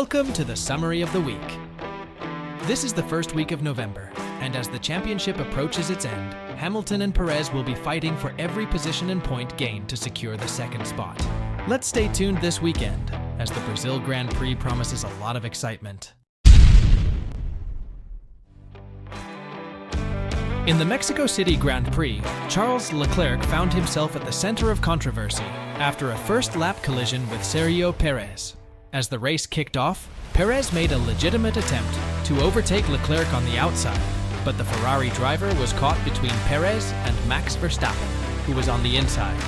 Welcome to the summary of the week. This is the first week of November, and as the championship approaches its end, Hamilton and Perez will be fighting for every position and point gained to secure the second spot. Let's stay tuned this weekend, as the Brazil Grand Prix promises a lot of excitement. In the Mexico City Grand Prix, Charles Leclerc found himself at the center of controversy after a first-lap collision with Sergio Perez. As the race kicked off, Perez made a legitimate attempt to overtake Leclerc on the outside, but the Ferrari driver was caught between Perez and Max Verstappen, who was on the inside.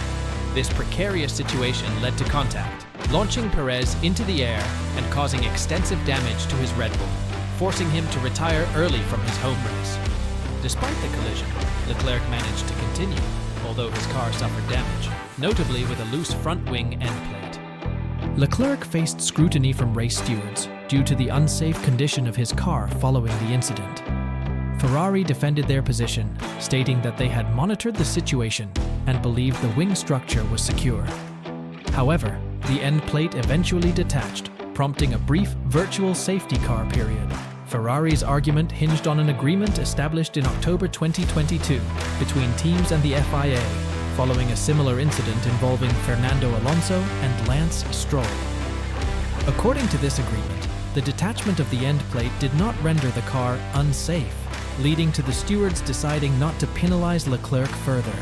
This precarious situation led to contact, launching Perez into the air and causing extensive damage to his Red Bull, forcing him to retire early from his home race. Despite the collision, Leclerc managed to continue, although his car suffered damage, notably with a loose front wing end plate. Leclerc faced scrutiny from race stewards due to the unsafe condition of his car following the incident. Ferrari defended their position, stating that they had monitored the situation and believed the wing structure was secure. However, the end plate eventually detached, prompting a brief virtual safety car period. Ferrari's argument hinged on an agreement established in October 2022 between teams and the FIA, following a similar incident involving Fernando Alonso and Lance Stroll. According to this agreement, the detachment of the end plate did not render the car unsafe, leading to the stewards deciding not to penalize Leclerc further.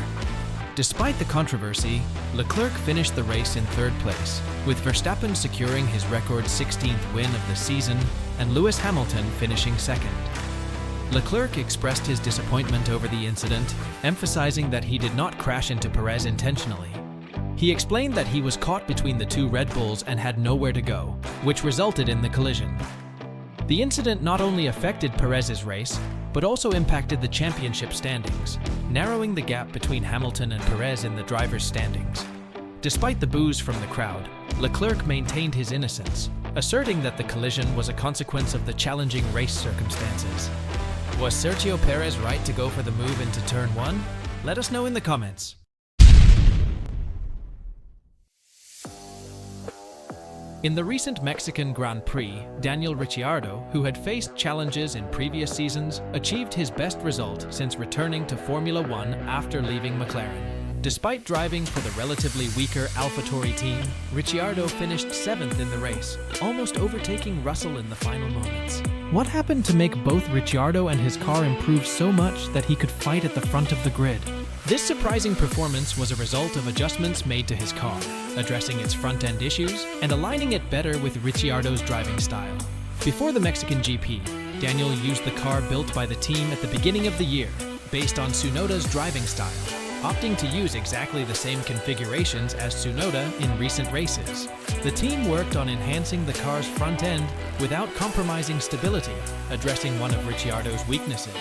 Despite the controversy, Leclerc finished the race in third place, with Verstappen securing his record 16th win of the season and Lewis Hamilton finishing second. Leclerc expressed his disappointment over the incident, emphasizing that he did not crash into Perez intentionally. He explained that he was caught between the two Red Bulls and had nowhere to go, which resulted in the collision. The incident not only affected Perez's race, but also impacted the championship standings, narrowing the gap between Hamilton and Perez in the drivers' standings. Despite the boos from the crowd, Leclerc maintained his innocence, asserting that the collision was a consequence of the challenging race circumstances. Was Sergio Perez right to go for the move into Turn 1? Let us know in the comments. In the recent Mexican Grand Prix, Daniel Ricciardo, who had faced challenges in previous seasons, achieved his best result since returning to Formula One after leaving McLaren. Despite driving for the relatively weaker AlphaTauri team, Ricciardo finished 7th in the race, almost overtaking Russell in the final moments. What happened to make both Ricciardo and his car improve so much that he could fight at the front of the grid? This surprising performance was a result of adjustments made to his car, addressing its front-end issues and aligning it better with Ricciardo's driving style. Before the Mexican GP, Daniel used the car built by the team at the beginning of the year, based on Tsunoda's driving style, opting to use exactly the same configurations as Tsunoda in recent races. The team worked on enhancing the car's front end without compromising stability, addressing one of Ricciardo's weaknesses.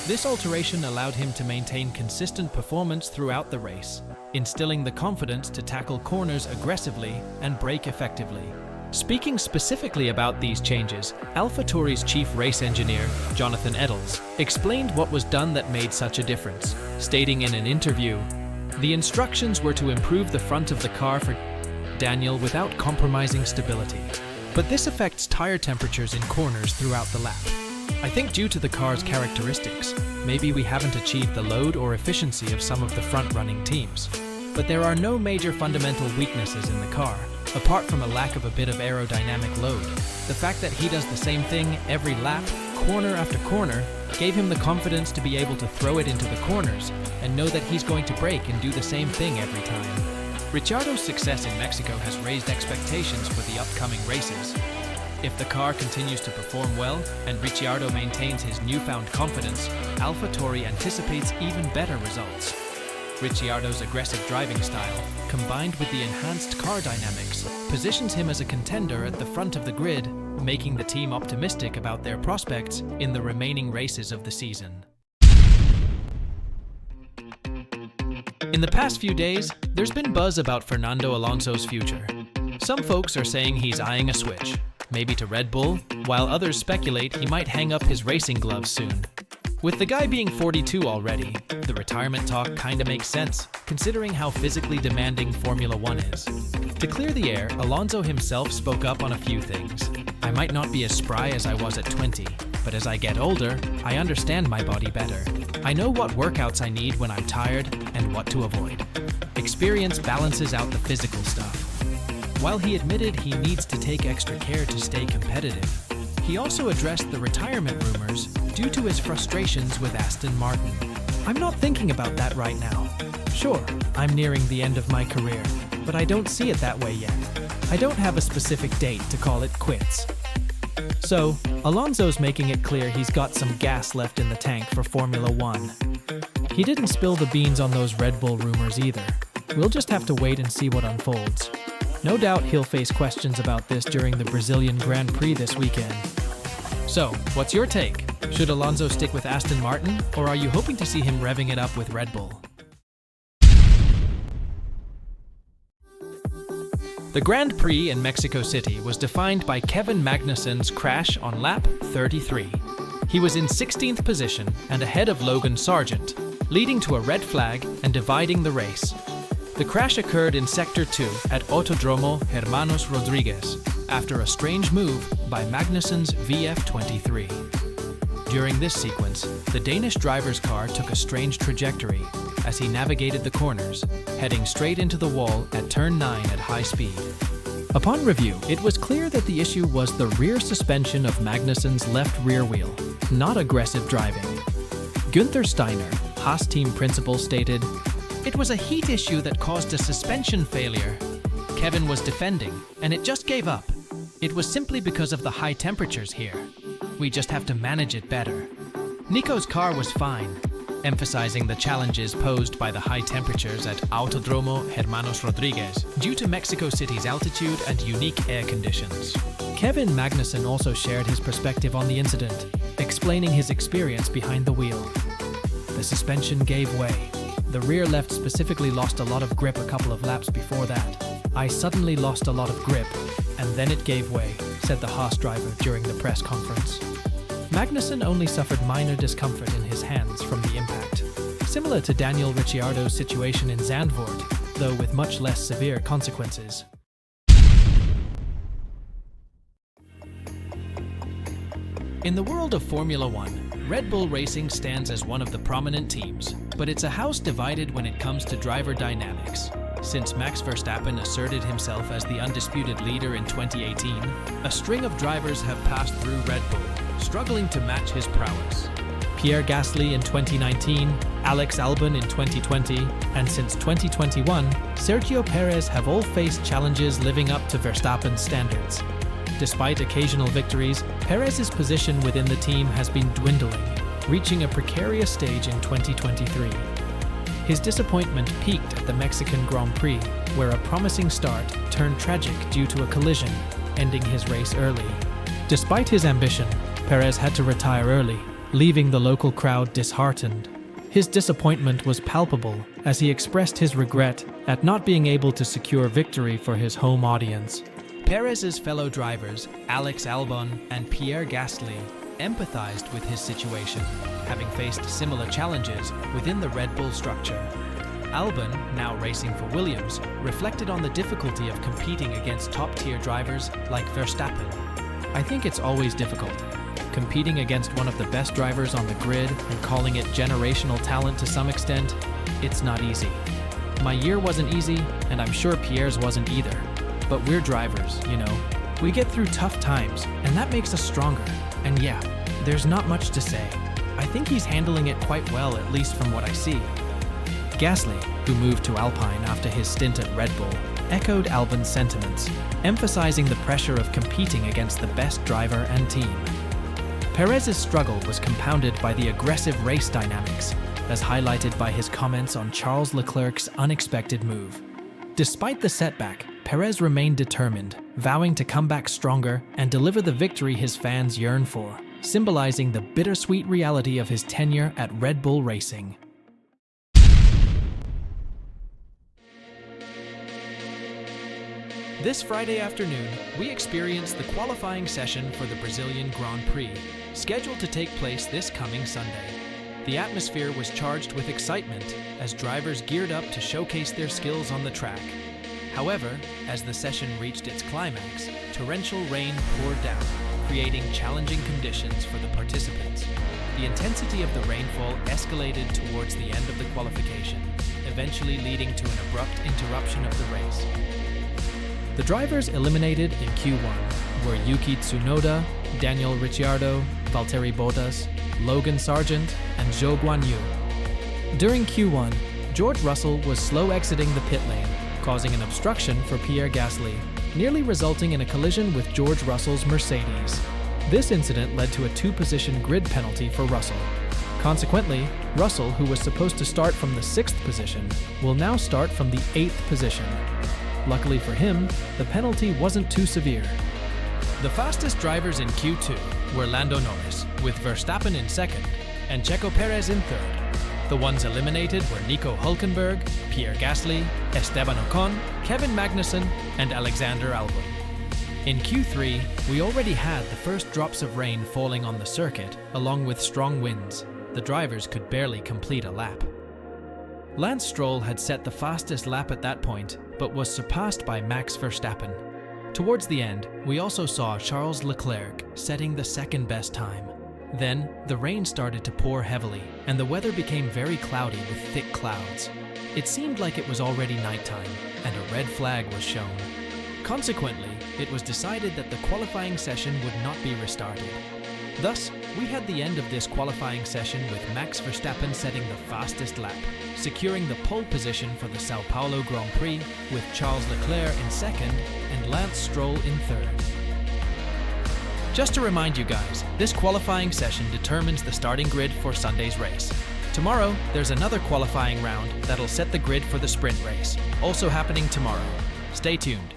This alteration allowed him to maintain consistent performance throughout the race, instilling the confidence to tackle corners aggressively and brake effectively. Speaking specifically about these changes, AlphaTauri's chief race engineer, Jonathan Edels, explained what was done that made such a difference, stating in an interview, "The instructions were to improve the front of the car for Daniel without compromising stability. But this affects tire temperatures in corners throughout the lap. I think due to the car's characteristics, maybe we haven't achieved the load or efficiency of some of the front-running teams. But there are no major fundamental weaknesses in the car, apart from a lack of a bit of aerodynamic load. The fact that he does the same thing every lap, corner after corner, gave him the confidence to be able to throw it into the corners and know that he's going to brake and do the same thing every time." Ricciardo's success in Mexico has raised expectations for the upcoming races. If the car continues to perform well and Ricciardo maintains his newfound confidence, AlphaTauri anticipates even better results. Ricciardo's aggressive driving style, combined with the enhanced car dynamics, positions him as a contender at the front of the grid, making the team optimistic about their prospects in the remaining races of the season. In the past few days, there's been buzz about Fernando Alonso's future. Some folks are saying he's eyeing a switch, maybe to Red Bull, while others speculate he might hang up his racing gloves soon. With the guy being 42 already, the retirement talk kinda makes sense, considering how physically demanding Formula One is. To clear the air, Alonso himself spoke up on a few things. I might not be as spry as I was at 20, but as I get older, I understand my body better. I know what workouts I need when I'm tired and what to avoid. Experience balances out the physical stuff. While he admitted he needs to take extra care to stay competitive, he also addressed the retirement rumors due to his frustrations with Aston Martin. I'm not thinking about that right now. Sure, I'm nearing the end of my career, but I don't see it that way yet. I don't have a specific date to call it quits. So, Alonso's making it clear he's got some gas left in the tank for Formula One. He didn't spill the beans on those Red Bull rumors either. We'll just have to wait and see what unfolds. No doubt he'll face questions about this during the Brazilian Grand Prix this weekend. So, what's your take? Should Alonso stick with Aston Martin, or are you hoping to see him revving it up with Red Bull? The Grand Prix in Mexico City was defined by Kevin Magnussen's crash on lap 33. He was in 16th position and ahead of Logan Sargent, leading to a red flag and dividing the race. The crash occurred in Sector 2 at Autodromo Hermanos Rodriguez after a strange move by Magnussen's VF23. During this sequence, the Danish driver's car took a strange trajectory as he navigated the corners, heading straight into the wall at turn 9 at high speed. Upon review, it was clear that the issue was the rear suspension of Magnussen's left rear wheel, not aggressive driving. Günther Steiner, Haas team principal, stated, "It was a heat issue that caused a suspension failure. Kevin was defending, and it just gave up. It was simply because of the high temperatures here. We just have to manage it better." Nico's car was fine, emphasizing the challenges posed by the high temperatures at Autodromo Hermanos Rodriguez due to Mexico City's altitude and unique air conditions. Kevin Magnussen also shared his perspective on the incident, explaining his experience behind the wheel. "The suspension gave way. The rear left specifically lost a lot of grip a couple of laps before that. I suddenly lost a lot of grip, and then it gave way," said the Haas driver during the press conference. Magnussen only suffered minor discomfort in his hands from the impact, similar to Daniel Ricciardo's situation in Zandvoort, though with much less severe consequences. In the world of Formula One, Red Bull Racing stands as one of the prominent teams, but it's a house divided when it comes to driver dynamics. Since Max Verstappen asserted himself as the undisputed leader in 2018, a string of drivers have passed through Red Bull, struggling to match his prowess. Pierre Gasly in 2019, Alex Albon in 2020, and since 2021, Sergio Perez have all faced challenges living up to Verstappen's standards. Despite occasional victories, Perez's position within the team has been dwindling, reaching a precarious stage in 2023. His disappointment peaked at the Mexican Grand Prix, where a promising start turned tragic due to a collision, ending his race early. Despite his ambition, Perez had to retire early, leaving the local crowd disheartened. His disappointment was palpable as he expressed his regret at not being able to secure victory for his home audience. Perez's fellow drivers, Alex Albon and Pierre Gasly, empathized with his situation, having faced similar challenges within the Red Bull structure. Albon, now racing for Williams, reflected on the difficulty of competing against top-tier drivers like Verstappen. "I think it's always difficult. Competing against one of the best drivers on the grid and calling it generational talent to some extent, it's not easy. My year wasn't easy, and I'm sure Pierre's wasn't either. But we're drivers, you know. We get through tough times, and that makes us stronger. And yeah, there's not much to say. I think he's handling it quite well, at least from what I see." Gasly, who moved to Alpine after his stint at Red Bull, echoed Albon's sentiments, emphasizing the pressure of competing against the best driver and team. Perez's struggle was compounded by the aggressive race dynamics, as highlighted by his comments on Charles Leclerc's unexpected move. Despite the setback, Perez remained determined, vowing to come back stronger and deliver the victory his fans yearn for, symbolizing the bittersweet reality of his tenure at Red Bull Racing. This Friday afternoon, we experienced the qualifying session for the Brazilian Grand Prix, scheduled to take place this coming Sunday. The atmosphere was charged with excitement as drivers geared up to showcase their skills on the track. However, as the session reached its climax, torrential rain poured down, creating challenging conditions for the participants. The intensity of the rainfall escalated towards the end of the qualification, eventually leading to an abrupt interruption of the race. The drivers eliminated in Q1 were Yuki Tsunoda, Daniel Ricciardo, Valtteri Bottas, Logan Sargent, and Zhou Guanyu. During Q1, George Russell was slow exiting the pit lane, causing an obstruction for Pierre Gasly, nearly resulting in a collision with George Russell's Mercedes. This incident led to a 2-position grid penalty for Russell. Consequently, Russell, who was supposed to start from the 6th position, will now start from the 8th position. Luckily for him, the penalty wasn't too severe. The fastest drivers in Q2 were Lando Norris, with Verstappen in 2nd, and Checo Perez in 3rd. The ones eliminated were Nico Hülkenberg, Pierre Gasly, Esteban Ocon, Kevin Magnussen, and Alexander Albon. In Q3, we already had the first drops of rain falling on the circuit, along with strong winds. The drivers could barely complete a lap. Lance Stroll had set the fastest lap at that point, but was surpassed by Max Verstappen. Towards the end, we also saw Charles Leclerc setting the 2nd best time. Then, the rain started to pour heavily, and the weather became very cloudy with thick clouds. It seemed like it was already nighttime, and a red flag was shown. Consequently, it was decided that the qualifying session would not be restarted. Thus, we had the end of this qualifying session with Max Verstappen setting the fastest lap, securing the pole position for the Sao Paulo Grand Prix, with Charles Leclerc in 2nd and Lance Stroll in 3rd. Just to remind you guys, this qualifying session determines the starting grid for Sunday's race. Tomorrow, there's another qualifying round that'll set the grid for the sprint race, also happening tomorrow. Stay tuned.